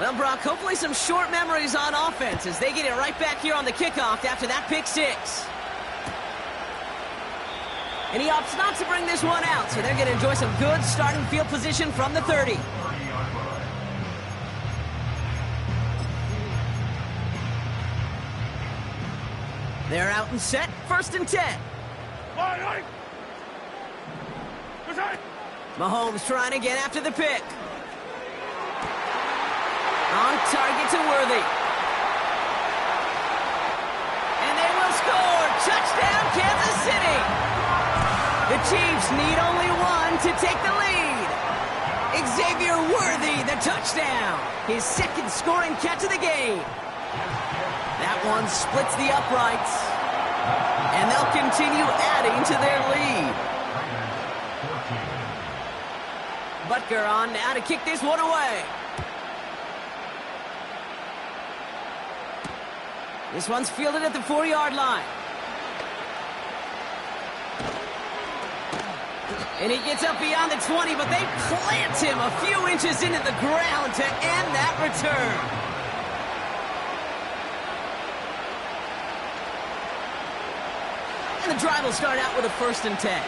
Well, Brock, hopefully some short memories on offense as they get it right back here on the kickoff after that pick six. And he opts not to bring this one out, so they're going to enjoy some good starting field position from the 30. They're out and set, 1st and 10. Mahomes trying to get after the pick. On target to Worthy. And they will score. Touchdown, Kansas City. The Chiefs need only one to take the lead. Xavier Worthy, the touchdown. His 2nd scoring catch of the game. That one splits the uprights. And they'll continue adding to their lead. Butker on now to kick this one away. This one's fielded at the 4-yard line. And he gets up beyond the 20, but they plant him a few inches into the ground to end that return. And the drive will start out with a 1st and 10.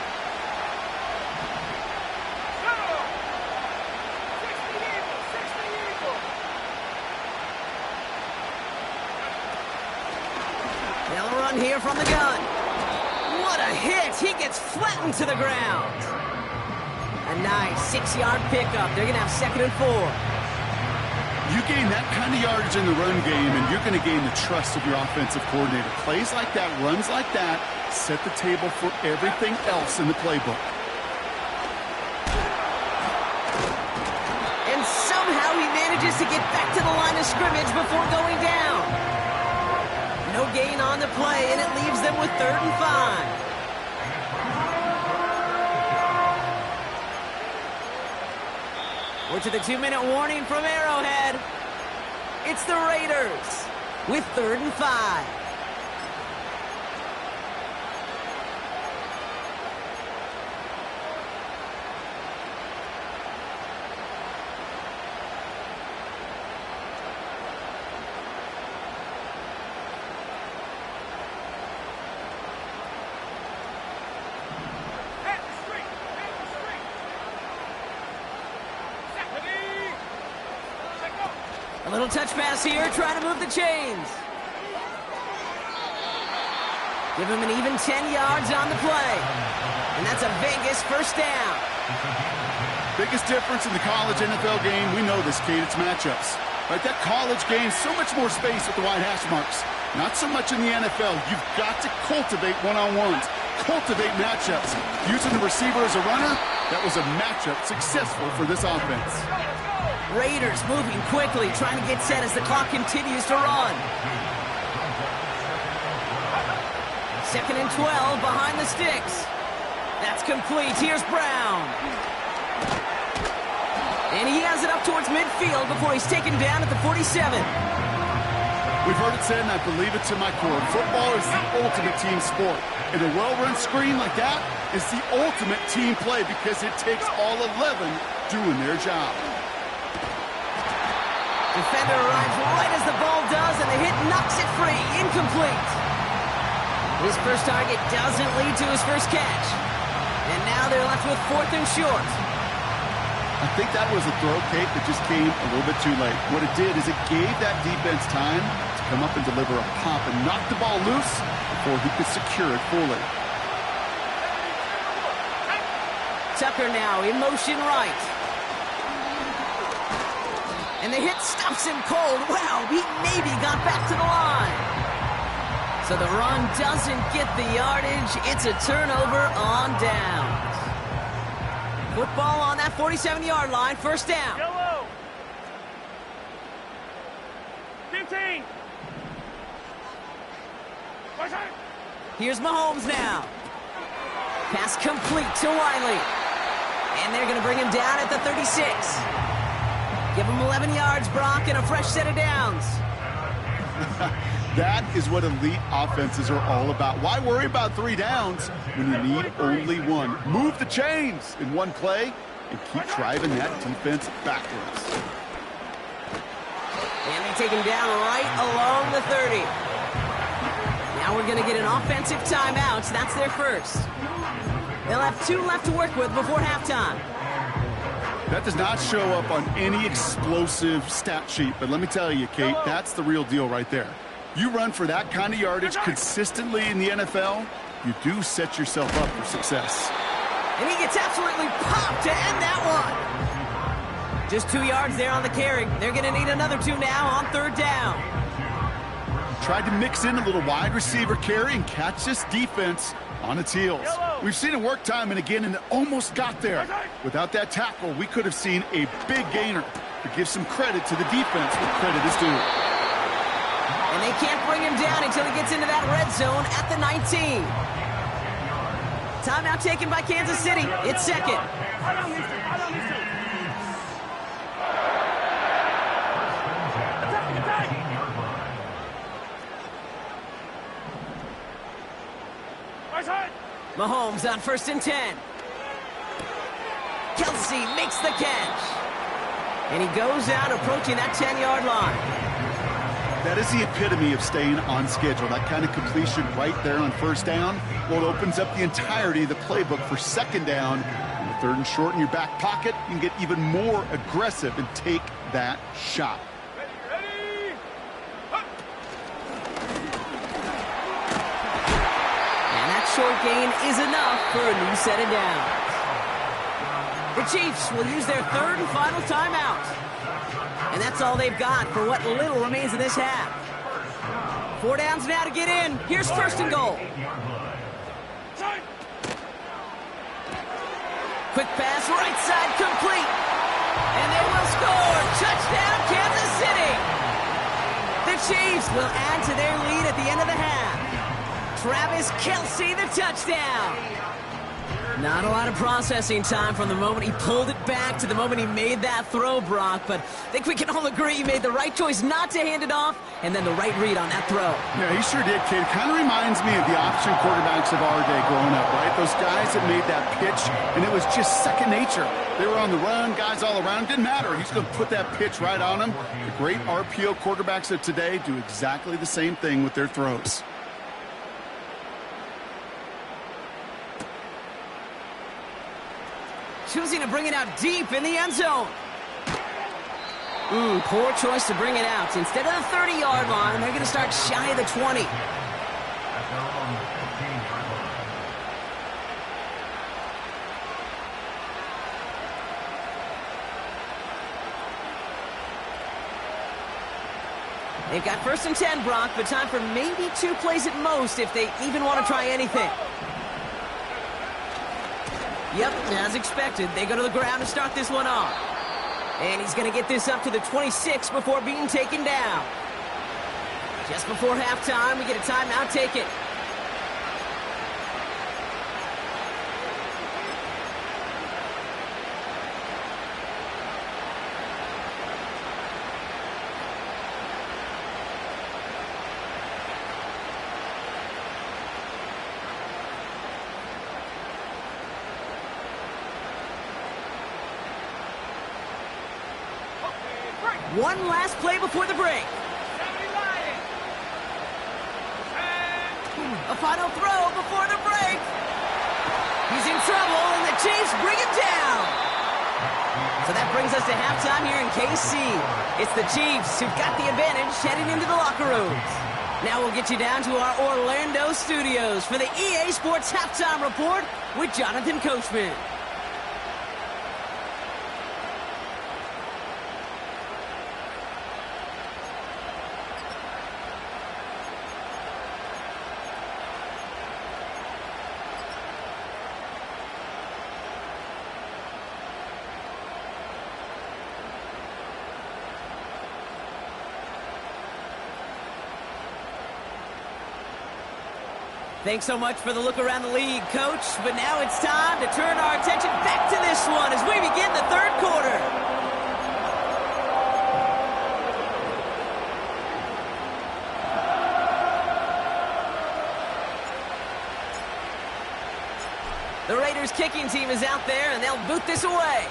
They'll run here from the gun. What a hit! He gets flattened to the ground. A nice 6-yard pickup. They're going to have 2nd and 4. You gain that kind of yardage in the run game, and you're going to gain the trust of your offensive coordinator. Plays like that, runs like that, set the table for everything else in the playbook. And somehow he manages to get back to the line of scrimmage before going down. No gain on the play, and it leaves them with 3rd and 5. We're to the 2-minute warning from Arrowhead. It's the Raiders with 3rd and 5. A little touch pass here, trying to move the chains. Give him an even 10 yards on the play. And that's a Vegas 1st down. Biggest difference in the college NFL game, we know this, Kate, it's matchups. Right, that college game, so much more space with the wide hash marks. Not so much in the NFL. You've got to cultivate one-on-ones, cultivate matchups. Using the receiver as a runner, that was a matchup successful for this offense. Raiders moving quickly, trying to get set as the clock continues to run. 2nd and 12 behind the sticks. That's complete. Here's Brown. And he has it up towards midfield before he's taken down at the 47. We've heard it said, and I believe it to my core. Football is the ultimate team sport. And a well-run screen like that is the ultimate team play because it takes all 11 doing their job. Defender arrives right as the ball does, and the hit knocks it free. Incomplete. His first target doesn't lead to his first catch. And now they're left with 4th and short. I think that was a throw, Kate, that just came a little bit too late. What it did is it gave that defense time to come up and deliver a pop and knock the ball loose before he could secure it fully. Tucker now in motion right. And the hit stops him cold. Wow, he maybe got back to the line. So the run doesn't get the yardage. It's a turnover on downs. Football on that 47-yard line, 1st down. Yellow. 15. Here's Mahomes now. Pass complete to Wiley. And they're going to bring him down at the 36. Give him 11 yards, Brock, and a fresh set of downs. That is what elite offenses are all about. Why worry about 3 downs when you need only 1? Move the chains in one play and keep driving that defense backwards. And they take him down right along the 30. Now we're going to get an offensive timeout. That's their first. They'll have 2 left to work with before halftime. That does not show up on any explosive stat sheet, but let me tell you, Kate, that's the real deal right there. You run for that kind of yardage consistently in the NFL, you do set yourself up for success. And he gets absolutely popped to end that one. Just 2 yards there on the carry. They're going to need another 2 now on 3rd down. Tried to mix in a little wide receiver carry and catch this defense on its heels. We've seen it work time and again, and it almost got there. Without that tackle, we could have seen a big gainer. To give some credit to the defense where credit is due. And they can't bring him down until he gets into that red zone at the 19. Timeout taken by Kansas City. It's second. Mahomes on 1st and 10. Kelsey makes the catch. And he goes out approaching that 10-yard line. That is the epitome of staying on schedule. That kind of completion right there on 1st down. Well, it opens up the entirety of the playbook for 2nd down. On the 3rd and short in your back pocket, you can get even more aggressive and take that shot. Short gain is enough for a new set of downs. The Chiefs will use their 3rd and final timeout. And that's all they've got for what little remains of this half. 4 downs now to get in. Here's 1st and goal. Quick pass, right side, complete. And they will score. Touchdown, Kansas City. The Chiefs will add to their lead at the end of the half. Travis Kelce, the touchdown. Not a lot of processing time from the moment he pulled it back to the moment he made that throw, Brock. But I think we can all agree he made the right choice not to hand it off, and then the right read on that throw. Yeah, he sure did, kid. Kind of reminds me of the option quarterbacks of our day growing up, right? Those guys that made that pitch, and it was just second nature. They were on the run, guys all around. Didn't matter. He's going to put that pitch right on him. The great RPO quarterbacks of today do exactly the same thing with their throws. Choosing to bring it out deep in the end zone. Poor choice to bring it out. Instead of the 30-yard line, they're going to start shy of the 20. They've got 1st and 10, Brock, but time for maybe 2 plays at most if they even want to try anything. Yep, as expected, they go to the ground to start this one off. And he's going to get this up to the 26 before being taken down. Just before halftime, we get a timeout taken. One last play before the break. A final throw before the break. He's in trouble, and the Chiefs bring him down. So that brings us to halftime here in KC. It's the Chiefs who've got the advantage heading into the locker rooms. Now we'll get you down to our Orlando studios for the EA Sports Halftime Report with Jonathan Coachman. Thanks so much for the look around the league, Coach. But now it's time to turn our attention back to this one as we begin the 3rd quarter. The Raiders kicking team is out there, and they'll boot this away.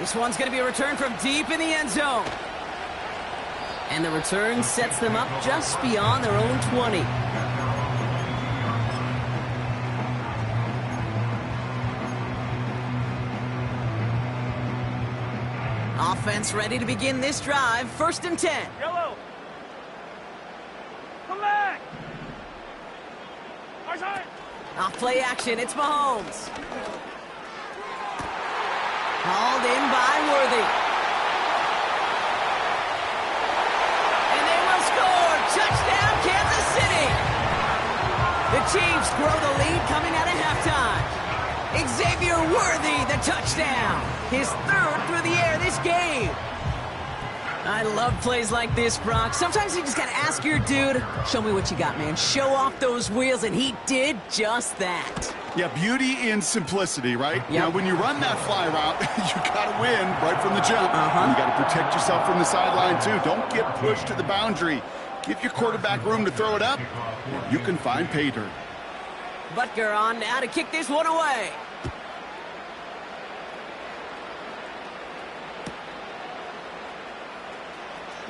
This one's going to be a return from deep in the end zone. And the return sets them up just beyond their own 20. Offense ready to begin this drive. 1st and 10. Yellow. Come back. Our side. Off play action, it's Mahomes. Hauled in by Worthy. And they will score. Touchdown, Kansas City. The Chiefs grow the lead coming out of halftime. Xavier Worthy, the touchdown. His 3rd through the air this game. I love plays like this, Brock. Sometimes you just gotta ask your dude, show me what you got, man. Show off those wheels, and he did just that. Yeah, beauty in simplicity, right? Yep. Now, when you run that fly route, you gotta win right from the jump. And you gotta protect yourself from the sideline, too. Don't get pushed to the boundary. Give your quarterback room to throw it up, or you can find pay dirt. Butker on now to kick this one away.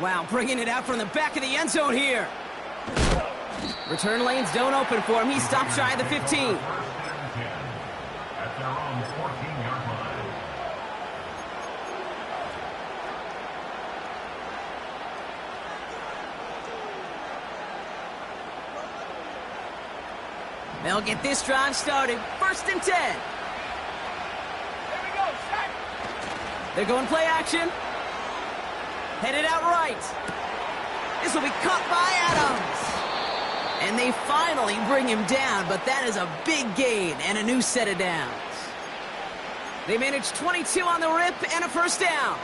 Wow, bringing it out from the back of the end zone here. Return lanes don't open for him. He stopped shy of the 15. They'll get this drive started. 1st and 10. Here we go. Sack. They're going play action. Headed out right. This will be caught by Adams. And they finally bring him down, but that is a big gain and a new set of downs. They managed 22 on the rip and a 1st down.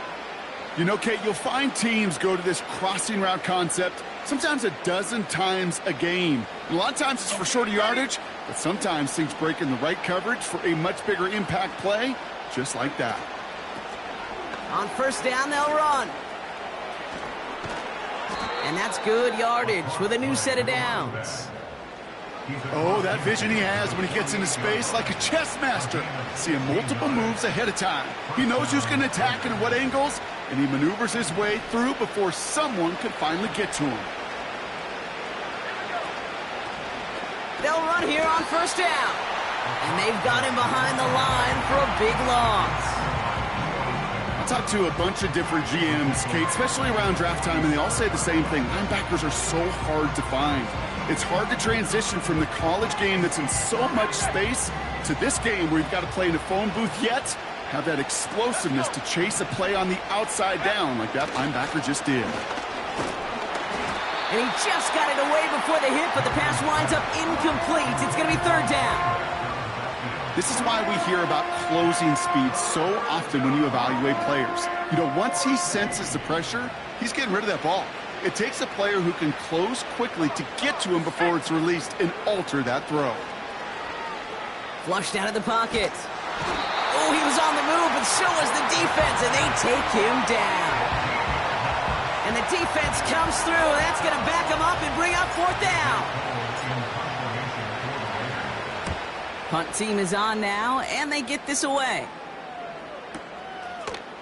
You know, Kate, you'll find teams go to this crossing route concept sometimes a dozen times a game. And a lot of times it's for shorter yardage, but sometimes things break in the right coverage for a much bigger impact play, just like that. On 1st down, they'll run. And that's good yardage with a new set of downs. Oh, that vision he has when he gets into space like a chess master. Seeing multiple moves ahead of time. He knows who's going to attack and at what angles, and he maneuvers his way through before someone can finally get to him. They'll run here on 1st down. And they've got him behind the line for a big loss. Talked to a bunch of different GMs, Kate, especially around draft time, and they all say the same thing. Linebackers are so hard to find. It's hard to transition from the college game that's in so much space to this game where you've got to play in a phone booth, yet have that explosiveness to chase a play on the outside down like that linebacker just did. And he just got it away before the hit, but the pass winds up incomplete. It's going to be 3rd down. This is why we hear about closing speed so often when you evaluate players. You know, once he senses the pressure, he's getting rid of that ball. It takes a player who can close quickly to get to him before it's released and alter that throw. Flushed out of the pocket. Oh, he was on the move, but so was the defense, and they take him down. And the defense comes through, and that's going to back him up and bring up 4th down. Punt team is on now, and they get this away.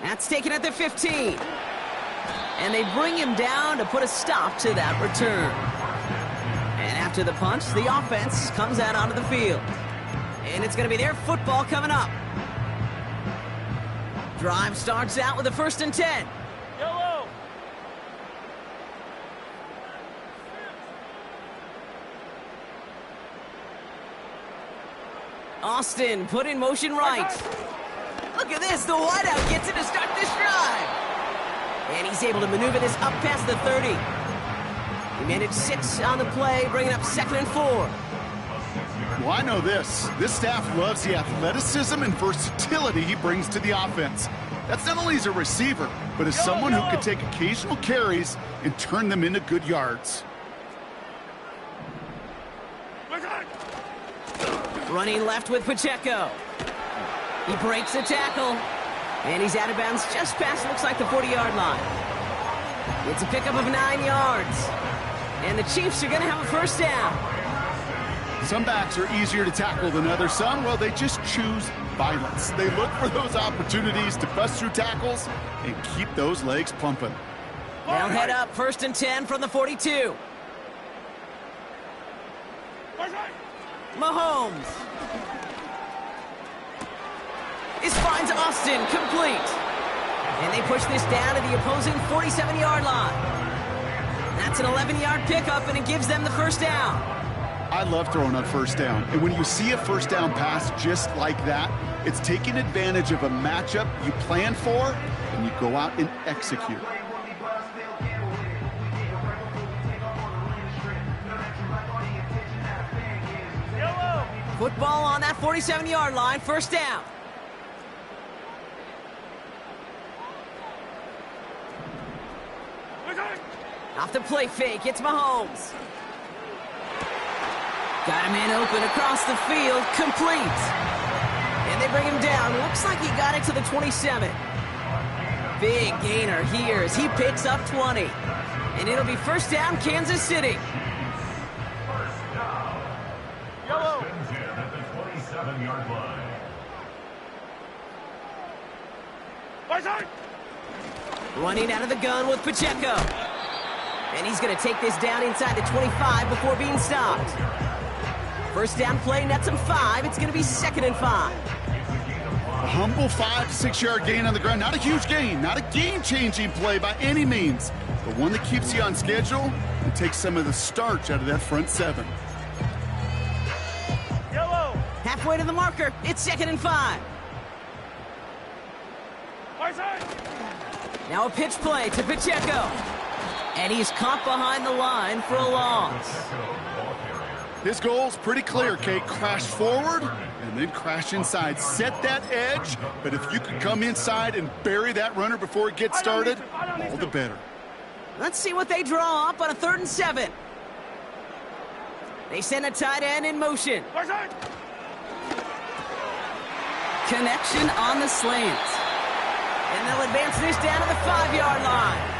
That's taken at the 15. And they bring him down to put a stop to that return. And after the punch, the offense comes out onto the field. And it's going to be their football coming up. Drive starts out with a 1st and 10. Yellow. Austin put in motion right. Look at this. The wideout gets it to start this drive. And he's able to maneuver this up past the 30. He managed 6 on the play, bringing up 2nd and 4. Well, I know this. This staff loves the athleticism and versatility he brings to the offense. That's not only as a receiver, but as someone who can take occasional carries and turn them into good yards. Running left with Pacheco. He breaks the tackle. And he's out of bounds just past, looks like, the 40-yard line. It's a pickup of 9 yards. And the Chiefs are going to have a 1st down. Some backs are easier to tackle than others. Some, well, they just choose violence. They look for those opportunities to bust through tackles and keep those legs pumping. They'll head up 1st and 10 from the 42. Mahomes. This finds Austin complete. And they push this down to the opposing 47-yard line. That's an 11-yard pickup, and it gives them the first down. I love throwing on first down. And when you see a first down pass just like that, it's taking advantage of a matchup you plan for, and you go out and execute. Football on that 47-yard line, first down. Off the play fake, it's Mahomes. Got a man open across the field, complete. And they bring him down. Looks like he got it to the 27. Big gainer here as he picks up 20. And it'll be first down, Kansas City. Yellow. At the 27-yard line. Running out of the gun with Pacheco. And he's going to take this down inside the 25 before being stopped. First down play, nets him 5. It's going to be 2nd and 5. A humble 5 to 6 yard gain on the ground. Not a huge gain, not a game-changing play by any means, but one that keeps you on schedule and takes some of the starch out of that front 7. Yellow. Halfway to the marker, it's 2nd and 5. Now a pitch play to Pacheco. And he's caught behind the line for a loss. His goal's pretty clear, Kate. Crash forward and then crash inside. Set that edge, but if you can come inside and bury that runner before it gets started, all the better. Let's see what they draw up on a 3rd and 7. They send a tight end in motion. Connection on the slant. And they'll advance this down to the 5-yard line.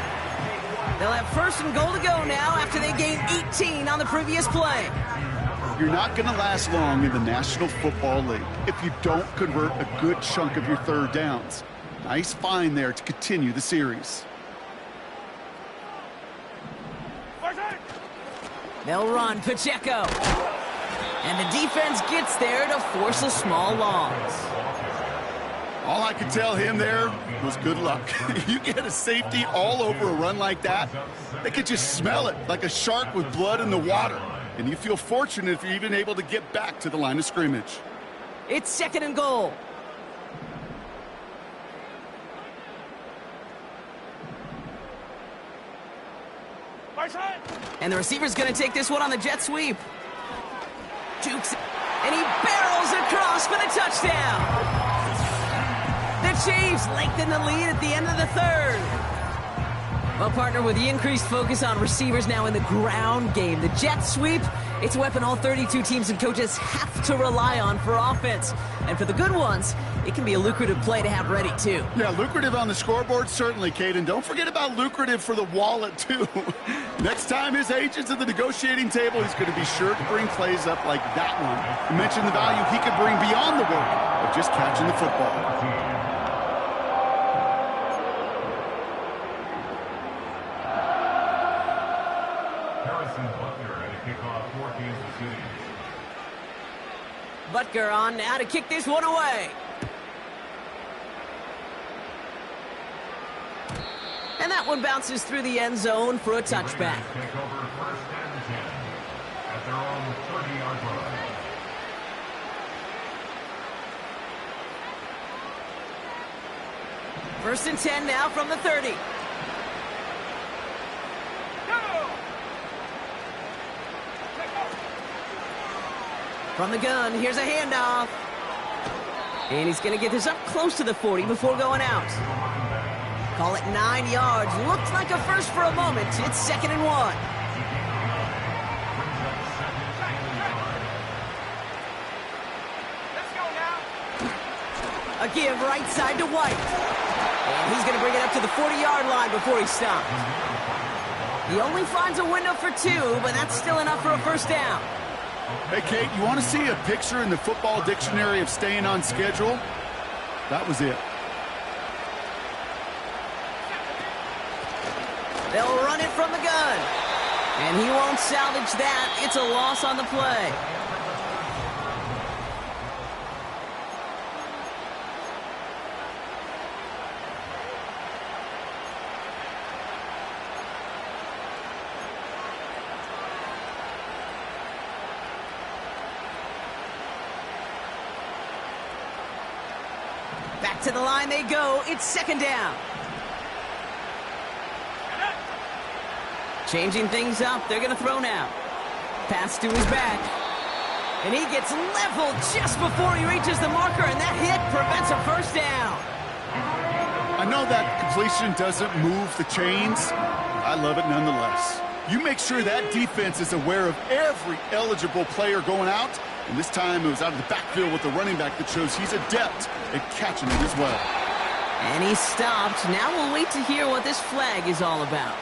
They'll have 1st and goal to go now after they gained 18 on the previous play. You're not going to last long in the National Football League if you don't convert a good chunk of your 3rd downs. Nice find there to continue the series. They'll run Pacheco. And the defense gets there to force a small loss. All I could tell him there was good luck. You get a safety all over a run like that, they could just smell it like a shark with blood in the water. And you feel fortunate if you're even able to get back to the line of scrimmage. It's 2nd and goal. And the receiver's going to take this one on the jet sweep. Jukes, and he barrels across for the touchdown. The Chiefs lengthen the lead at the end of the 3rd. Well, partner, with the increased focus on receivers now in the ground game, the jet sweep, it's a weapon all 32 teams and coaches have to rely on for offense. And for the good ones, it can be a lucrative play to have ready, too. Yeah, lucrative on the scoreboard, certainly, Kate. And don't forget about lucrative for the wallet, too. Next time his agent's at the negotiating table, he's going to be sure to bring plays up like that one. You mentioned the value he could bring beyond the work of just catching the football. Butker on now to kick this one away. And that one bounces through the end zone for a touchback. Take over 1st and 10 at their own 30-yard line. First and 10 now from the 30. From the gun, here's a handoff. And he's going to get this up close to the 40 before going out. Call it 9 yards. Looked like a first for a moment. It's 2nd and 1. Let's go now. A give right side to White. And he's going to bring it up to the 40-yard line before he stops. He only finds a window for 2, but that's still enough for a first down. Hey, Kate, you want to see a picture in the football dictionary of staying on schedule? That was it. They'll run it from the gun. And he won't salvage that. It's a loss on the play. Back to the line they go. It's second down. Changing things up. They're going to throw now. Pass to his back. And he gets leveled just before he reaches the marker, and that hit prevents a first down. I know that completion doesn't move the chains. I love it nonetheless. You make sure that defense is aware of every eligible player going out. And this time it was out of the backfield with the running back that shows he's adept at catching it as well. And he stopped. Now we'll wait to hear what this flag is all about.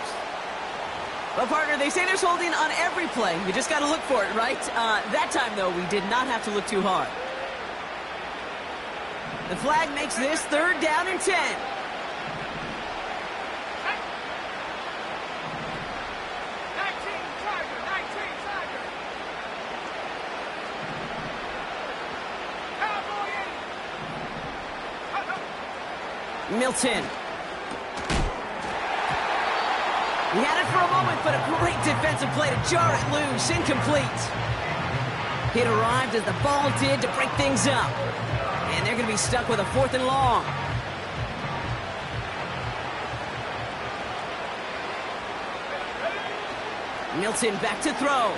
Well, partner, they say there's holding on every play. You just got to look for it, right? That time, though, we did not have to look too hard. The flag makes this third down and 10. Milton. He had it for a moment, but a great defensive play to jar it loose. Incomplete. It arrived as the ball did to break things up. And they're going to be stuck with a 4th and long. Milton back to throw.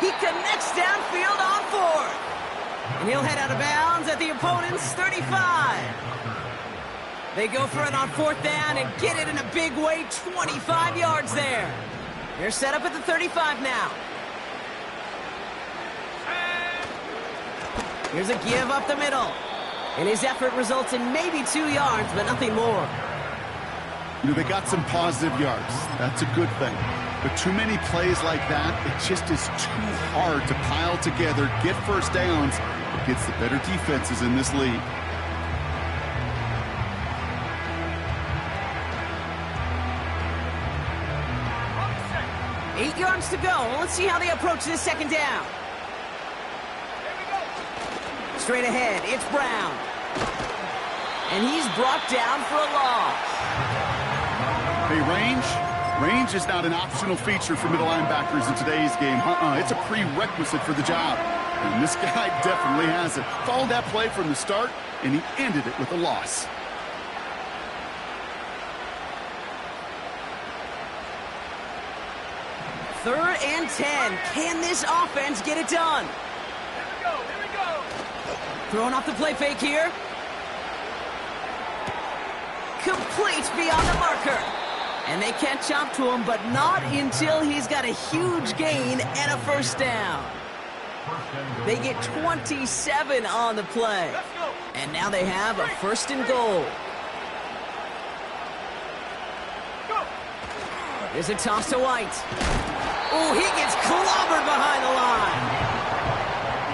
He connects downfield on 4th. And he'll head out of bounds at the opponent's 35. They go for it on 4th down and get it in a big way, 25 yards there. They're set up at the 35 now. Here's a give up the middle. And his effort results in maybe 2 yards, but nothing more. You know, they got some positive yards. That's a good thing. But too many plays like that, it just is too hard to pile together, get first downs against the better defenses in this league. Eight yards to go. Let's see how they approach this second down. Straight ahead, it's Brown. And he's brought down for a loss. Hey, range is not an optional feature for middle linebackers in today's game. It's a prerequisite for the job. And this guy definitely has it. Followed that play from the start, and he ended it with a loss. Third and 10. Can this offense get it done? Here we go. Throwing off the play fake here. Complete beyond the marker. And they catch up to him, but not until he's got a huge gain and a first down. They get 27 on the play. And now they have a 1st and goal. There's a toss to White. Oh, he gets clobbered behind the line.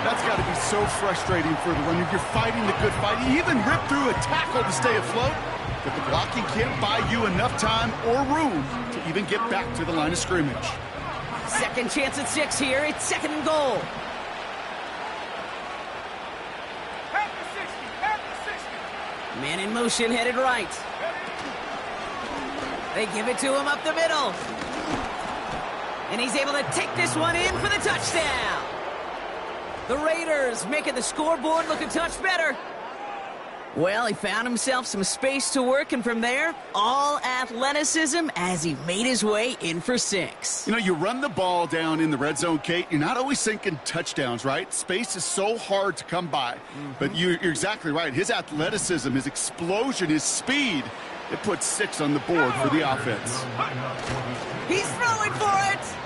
That's got to be so frustrating for the runner. You're fighting the good fight. You even rip through a tackle to stay afloat, but the blocking can't buy you enough time or room to even get back to the line of scrimmage. Second chance at 6 here. It's 2nd and goal. Man in motion, headed right. They give it to him up the middle. And he's able to take this one in for the touchdown. The Raiders making the scoreboard look a touch better. Well, he found himself some space to work, and from there, all athleticism as he made his way in for 6. You know, you run the ball down in the red zone, Kate, you're not always thinking touchdowns, right? Space is so hard to come by. But you're exactly right. His athleticism, his explosion, his speed, it puts 6 on the board for the offense. He's throwing for it!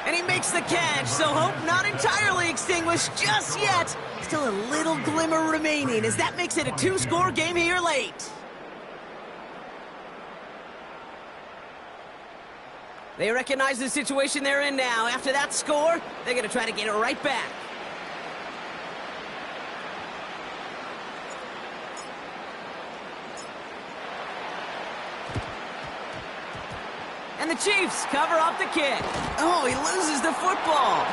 And he makes the catch, so hope not entirely extinguished just yet. Still a little glimmer remaining as that makes it a 2-score game here late. They recognize the situation they're in now. After that score, they're going to try to get it right back. And the Chiefs cover up the kick. Oh, he loses the football.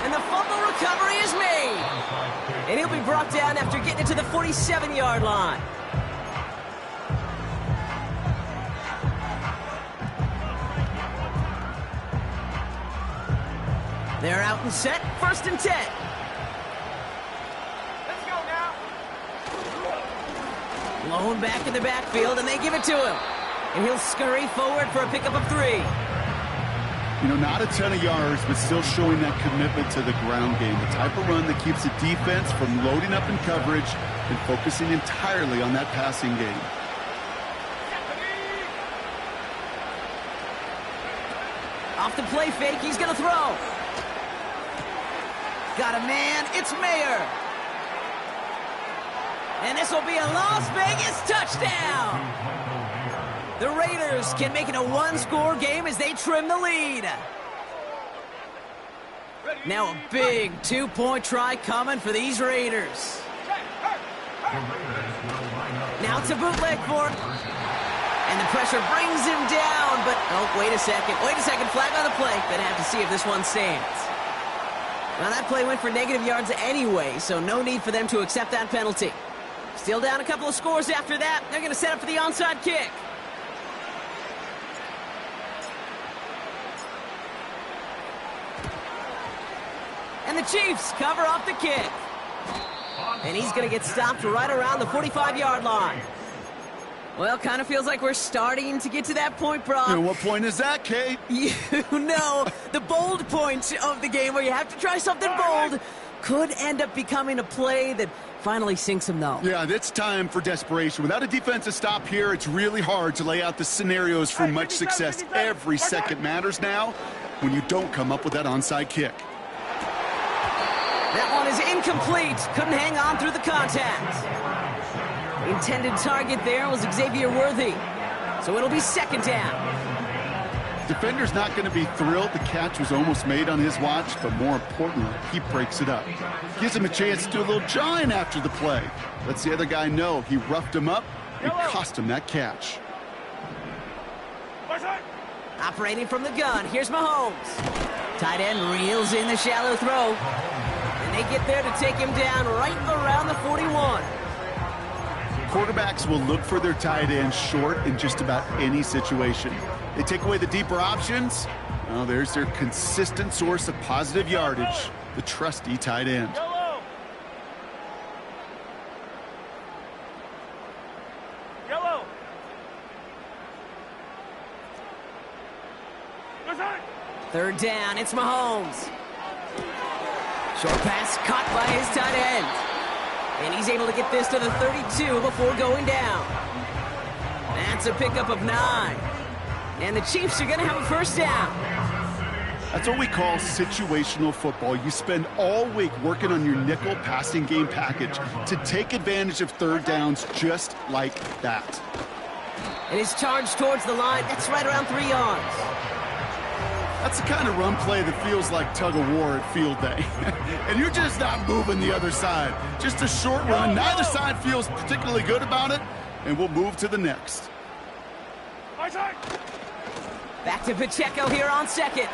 And the fumble recovery is made. And he'll be brought down after getting it to the 47-yard line. They're out and set, 1st and 10. Let's go now. Blown back in the backfield, and they give it to him. And he'll scurry forward for a pickup of 3. You know, not a ton of yards, but still showing that commitment to the ground game. The type of run that keeps the defense from loading up in coverage and focusing entirely on that passing game. Off the play fake, he's going to throw. Got a man, it's Mayer. And this will be a Las Vegas touchdown. The Raiders can make it a 1-score game as they trim the lead. Now a big 2-point try coming for these Raiders. Now it's a bootleg for him. And the pressure brings him down, but oh, wait a second, flag on the play. Gonna have to see if this one stands. Now that play went for negative yards anyway, so no need for them to accept that penalty. Still down a couple of scores after that. They're gonna set up for the onside kick. And the Chiefs cover up the kick. And he's going to get stopped right around the 45-yard line. Well, kind of feels like we're starting to get to that point, Brock. And what point is that, Kate? You know, the bold point of the game where you have to try something bold could end up becoming a play that finally sinks him, though. Yeah, it's time for desperation. Without a defensive stop here, it's really hard to lay out the scenarios for much success. Every second matters now when you don't come up with that onside kick. That one is incomplete. Couldn't hang on through the contact. Intended target there was Xavier Worthy. So it'll be 2nd down. Defender's not going to be thrilled the catch was almost made on his watch, but more importantly, he breaks it up. Gives him a chance to do a little jawing after the play. Lets the other guy know he roughed him up and cost him that catch. Operating from the gun, here's Mahomes. Tight end reels in the shallow throw. And they get there to take him down right around the 41. Quarterbacks will look for their tight end short in just about any situation. They take away the deeper options. Well, there's their consistent source of positive yardage, the trusty tight end. Yellow. Yellow. 3rd down, it's Mahomes. Short pass caught by his tight end. And he's able to get this to the 32 before going down. That's a pickup of 9. And the Chiefs are going to have a 1st down. That's what we call situational football. You spend all week working on your nickel passing game package to take advantage of 3rd downs just like that. And his charge towards the line, that's right around 3 yards. That's the kind of run play that feels like tug of war at field day. And you're just not moving the other side. Just a short run. Neither side feels particularly good about it, and we'll move to the next. Back to Pacheco here on 2nd.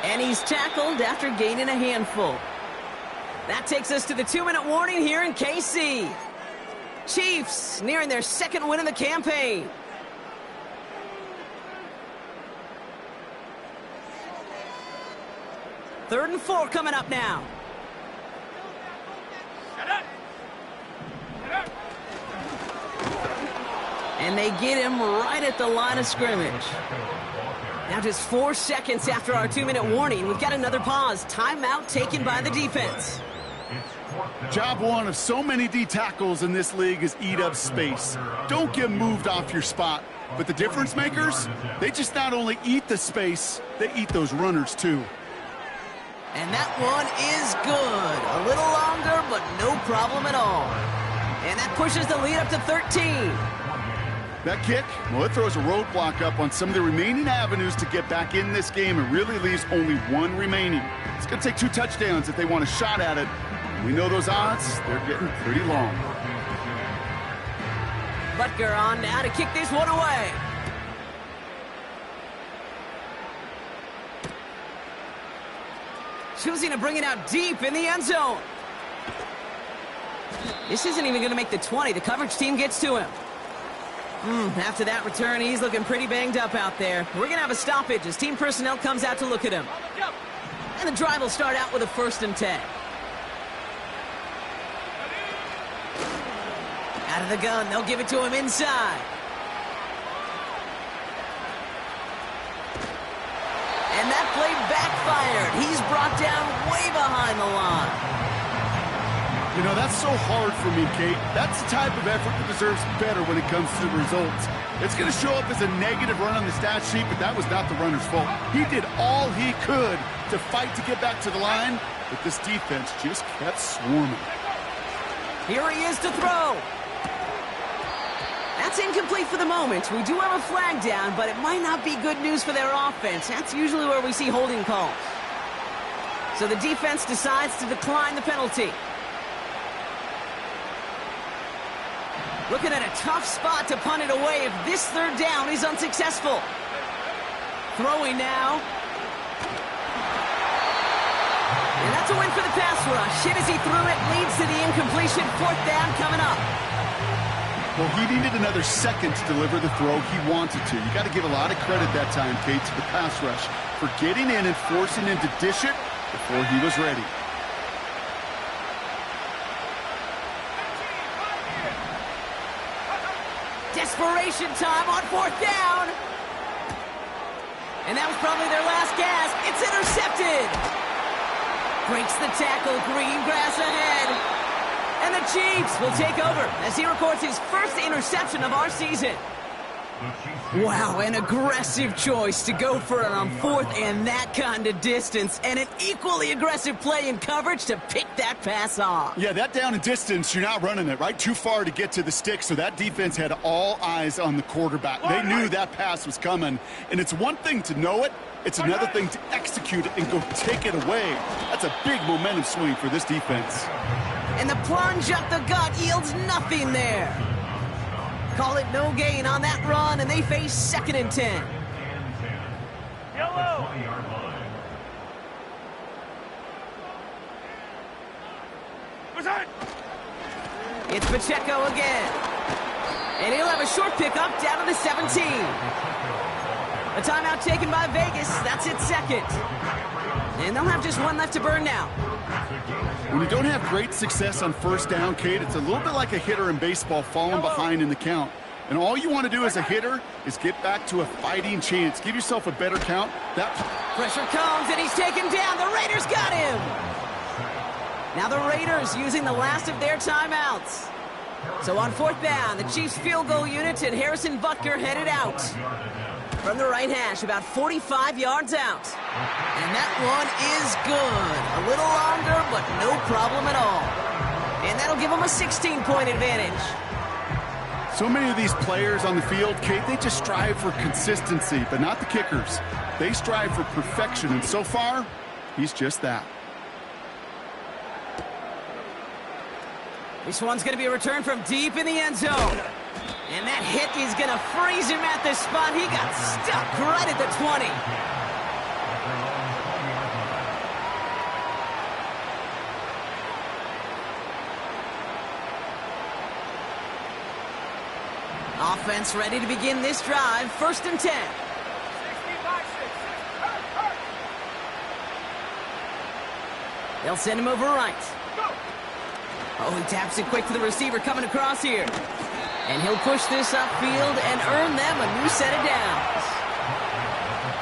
And he's tackled after gaining a handful. That takes us to the 2-minute warning here in KC. Chiefs nearing their 2nd win of the campaign. Third and 4 coming up now. And they get him right at the line of scrimmage. Now just 4 seconds after our 2-minute warning, we've got another pause. Timeout taken by the defense. Job one of so many D tackles in this league is eat up space. Don't get moved off your spot. But the difference makers, they just not only eat the space, they eat those runners too. And that one is good. A little longer, but no problem at all. And that pushes the lead up to 13. That kick, well, it throws a roadblock up on some of the remaining avenues to get back in this game and really leaves only one remaining. It's going to take 2 touchdowns if they want a shot at it. We know those odds, they're getting pretty long. Butker on now to kick this one away. Choosing to bring it out deep in the end zone. This isn't even going to make the 20. The coverage team gets to him. After that return, he's looking pretty banged up out there. We're going to have a stoppage as team personnel comes out to look at him. And the drive will start out with a 1st and 10. Out of the gun, they'll give it to him inside. And that play backfired. He's brought down way behind the line. You know, that's so hard for me, Kate. That's the type of effort that deserves better when it comes to the results. It's going to show up as a negative run on the stat sheet, but that was not the runner's fault. He did all he could to fight to get back to the line, but this defense just kept swarming. Here he is to throw. That's incomplete for the moment. We do have a flag down, but it might not be good news for their offense. That's usually where we see holding calls. So the defense decides to decline the penalty. Looking at a tough spot to punt it away if this 3rd down is unsuccessful. Throwing now. And that's a win for the pass rush. Hit as he threw it, leads to the incompletion. 4th down coming up. Well, he needed another second to deliver the throw he wanted to. You got to give a lot of credit that time, Kate, to the pass rush for getting in and forcing him to dish it before he was ready. Desperation time on 4th down. And that was probably their last gasp. It's intercepted. Breaks the tackle. Green grass ahead. And the Chiefs will take over as he records his 1st interception of our season. Wow, an aggressive choice to go for it on 4th and that kind of distance. And an equally aggressive play in coverage to pick that pass off. Yeah, that down and distance, you're not running it, right? Too far to get to the stick, so that defense had all eyes on the quarterback. They knew that pass was coming, and it's one thing to know it. It's another thing to execute it and go take it away. That's a big momentum swing for this defense. And the plunge up the gut yields nothing there. Call it no gain on that run, and they face 2nd and 10. Yellow. It's Pacheco again. And he'll have a short pickup down to the 17. A timeout taken by Vegas. That's its 2nd. And they'll have just 1 left to burn now. When you don't have great success on 1st down, Kate, it's a little bit like a hitter in baseball falling behind in the count. And all you want to do as a hitter is get back to a fighting chance. Give yourself a better count. That pressure comes, and he's taken down. The Raiders got him. Now the Raiders using the last of their timeouts. So on 4th down, the Chiefs field goal unit and Harrison Butker headed out. From the right hash, about 45 yards out. And that one is good. A little longer, but no problem at all. And that'll give them a 16-point advantage. So many of these players on the field, Kate, they just strive for consistency, but not the kickers. They strive for perfection, and so far, he's just that. This one's going to be a return from deep in the end zone. And that hit is going to freeze him at the spot. He got stuck right at the 20. Offense ready to begin this drive. 1st and 10. They'll send him over right. Oh, he taps it quick to the receiver coming across here. And he'll push this upfield and earn them a new set of downs.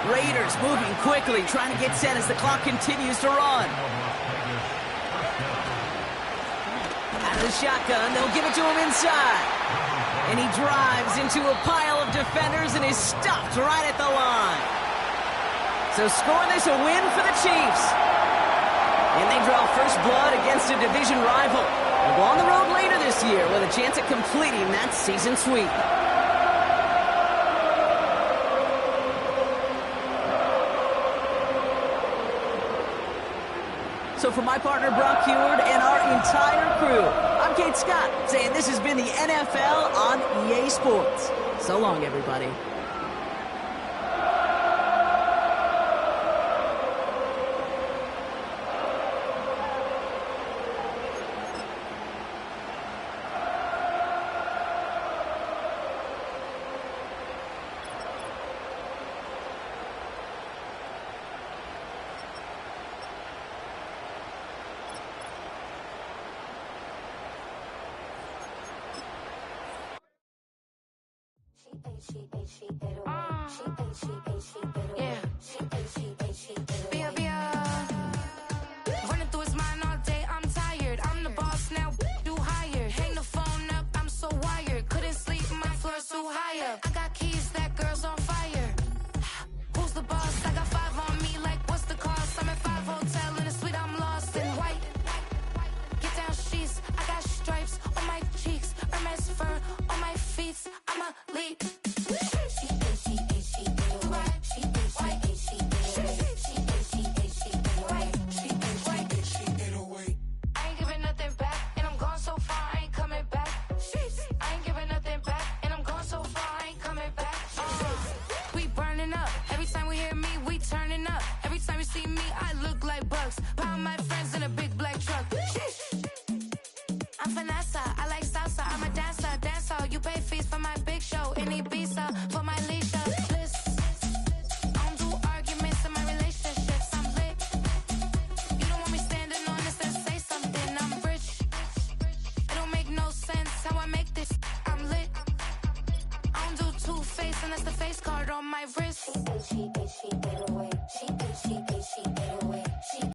Raiders moving quickly, trying to get set as the clock continues to run. Out of the shotgun, they'll give it to him inside. And he drives into a pile of defenders and is stopped right at the line. So score this a win for the Chiefs. And they draw first blood against a division rival. They'll go on the road later this year with a chance at completing that season sweep. So for my partner, Brock Heward, and our entire crew, I'm Kate Scott, saying this has been the NFL on EA Sports. So long, everybody. Running through his mind all day, I'm tired. I'm the boss now, do higher. Hang the phone up, I'm so wired. Couldn't sleep, my floor's too high up. I got keys, that girl's on fire. Who's the boss? I got 5 on me, like what's the cost? I'm at 5 hotel in a suite, I'm lost in white. Get down sheets, I got stripes on my cheeks, Hermes fur on my feet. I'm a leap. I'm Vanessa, I like salsa, I'm a dancer, dance all. You pay fees for my big show, any